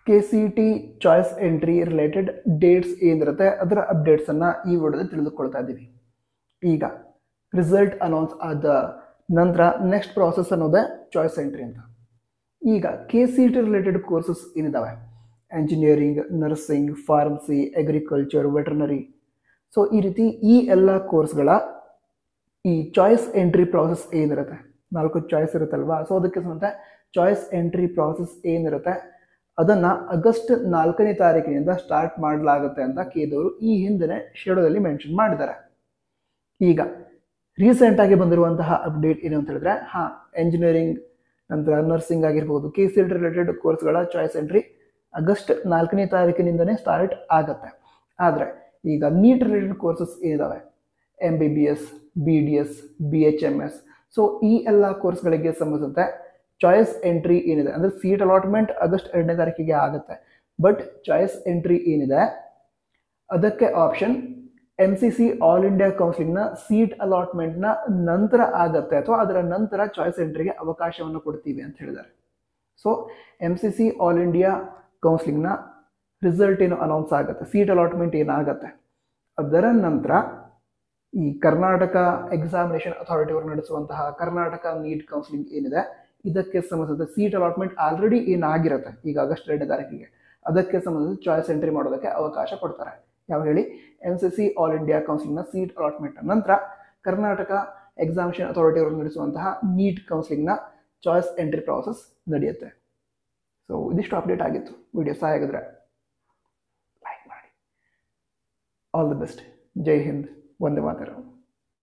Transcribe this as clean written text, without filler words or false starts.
K C T choice entry related dates ಏನಿರುತ್ತೆ ಅದರ ಅಪ್ಡೇಟ್ಸನ್ನು ಈ ವಿಡಿಯೋದಲ್ಲಿ ತಿಳಿದುಕೊಳ್ತಾ ಇದ್ದೀವಿ. ಈಗ ರಿಸಲ್ಟ್ ಅನೌನ್ಸ್ ಆದ ನಂತರ ನೆಕ್ಸ್ಟ್ ಪ್ರಾಸೆಸ್ ಅನ್ನೋದೇ ಚಾಯ್ಸ್ ಎಂಟ್ರಿ ಅಂತ. ಈಗ K C T related courses ಏನಿದ್ದಾವೆ, engineering, nursing, pharmacy, agriculture, veterinary, so ಈ ರೀತಿ ಈ ಎಲ್ಲ ಕೋರ್ಸ್ಗಳ ಈ ಚಾಯ್ಸ್ ಎಂಟ್ರಿ ಪ್ರಾಸೆಸ್ ಏನಿರುತ್ತೆ, 4 ಚಾಯ್ಸ್ ಇರುತ್ತಲ್ವಾ, ಸೊ ಅದಕ್ಕೆ ಸಂಬಂಧ ಚಾಯ್ಸ್ ಎಂಟ್ರಿ ಪ್ರಾಸೆಸ್ ಏನಿರುತ್ತೆ ಅದನ್ನು ಆಗಸ್ಟ್ 4ನೇ ತಾರೀಕಿನಿಂದ ಸ್ಟಾರ್ಟ್ ಮಾಡಲಾಗುತ್ತೆ ಅಂತ ಕೇದವರು ಈ ಹಿಂದಿನ ಶೆಡ್ಯೂಲಲ್ಲಿ ಮೆನ್ಷನ್ ಮಾಡಿದ್ದಾರೆ. ಈಗ ರೀಸೆಂಟಾಗಿ ಬಂದಿರುವಂತಹ ಅಪ್ಡೇಟ್ ಏನು ಅಂತ ಹೇಳಿದ್ರೆ, ಎಂಜಿನಿಯರಿಂಗ್ ನಂತರ ನರ್ಸಿಂಗ್ ಆಗಿರ್ಬೋದು, ಕೆ ಸಿ ಟಿ ರಿಲೇಟೆಡ್ ಕೋರ್ಸ್ಗಳ ಚಾಯ್ಸ್ ಎಂಟ್ರಿ ಆಗಸ್ಟ್ 4ನೇ ತಾರೀಕಿನಿಂದನೇ ಸ್ಟಾರ್ಟ್ ಆಗುತ್ತೆ. ಆದರೆ ಈಗ ನೀಟ್ ರಿಲೇಟೆಡ್ ಕೋರ್ಸಸ್ ಏನಿದಾವೆ, MBBS, BDS, BHMS, ಸೊ ಈ ಎಲ್ಲ ಕೋರ್ಸ್ಗಳಿಗೆ ಸಂಬಂಧಿಸಿದಂತೆ ಚಾಯ್ಸ್ ಎಂಟ್ರಿ ಏನಿದೆ ಅಂದರೆ ಸೀಟ್ ಅಲಾಟ್ಮೆಂಟ್ ಆಗಸ್ಟ್ 2ನೇ ತಾರೀಕಿಗೆ ಆಗುತ್ತೆ. ಬಟ್ ಚಾಯ್ಸ್ ಎಂಟ್ರಿ ಏನಿದೆ ಅದಕ್ಕೆ ಆಪ್ಷನ್ MCC ಆಲ್ ಇಂಡಿಯಾ ಕೌನ್ಸಿಲಿಂಗ್ನ ಸೀಟ್ ಅಲಾಟ್ಮೆಂಟ್ನ ನಂತರ ಆಗುತ್ತೆ, ಅಥವಾ ಅದರ ನಂತರ ಚಾಯ್ಸ್ ಎಂಟ್ರಿಗೆ ಅವಕಾಶವನ್ನು ಕೊಡ್ತೀವಿ ಅಂತ ಹೇಳಿದ್ದಾರೆ. ಸೊ MCC ಆಲ್ ಇಂಡಿಯಾ ಕೌನ್ಸಿಲಿಂಗ್ನ ರಿಸಲ್ಟ್ ಏನು ಅನೌನ್ಸ್ ಆಗುತ್ತೆ, ಸೀಟ್ ಅಲಾಟ್ಮೆಂಟ್ ಏನಾಗುತ್ತೆ, ಅದರ ನಂತರ ಈ ಕರ್ನಾಟಕ ಎಕ್ಸಾಮಿನೇಷನ್ ಅಥಾರಿಟಿ ಅವರು ನಡೆಸುವಂತಹ ಕರ್ನಾಟಕ ನೀಟ್ ಕೌನ್ಸಿಲಿಂಗ್ ಏನಿದೆ ಇದಕ್ಕೆ ಸಂಬಂಧಿಸಿದ ಸೀಟ್ ಅಲಾಟ್ಮೆಂಟ್ ಆಲ್ರೆಡಿ ಏನಾಗಿರುತ್ತೆ ಈಗ ಆಗಸ್ಟ್ 2ನೇ ತಾರೀಕಿಗೆ, ಅದಕ್ಕೆ ಸಂಬಂಧಿಸಿದ ಚಾಯ್ಸ್ ಎಂಟ್ರಿ ಮಾಡೋದಕ್ಕೆ ಅವಕಾಶ ಕೊಡ್ತಾರೆ. ಯಾವ ಹೇಳಿ, MCC ಆಲ್ ಇಂಡಿಯಾ ಕೌನ್ಸಿಲಿಂಗ್ನ ಸೀಟ್ ಅಲಾಟ್ಮೆಂಟ್ ನಂತರ ಕರ್ನಾಟಕ ಎಕ್ಸಾಮಿನೇಷನ್ ಅಥಾರಿಟಿ ಅವರು ನಡೆಸುವಂತಹ ನೀಟ್ ಕೌನ್ಸಿಲಿಂಗ್ನ ಚಾಯ್ಸ್ ಎಂಟ್ರಿ ಪ್ರಾಸೆಸ್ ನಡೆಯುತ್ತೆ. ಸೊ ಇದಿಷ್ಟು ಅಪ್ಡೇಟ್ ಆಗಿತ್ತು. ವಿಡಿಯೋ ಸಹಾಯ ಆಗಿದ್ರೆ ಲೈಕ್ ಮಾಡಿ. All the best. ಜೈ ಹಿಂದ್. ವಂದೇ ಮಾತರಂ.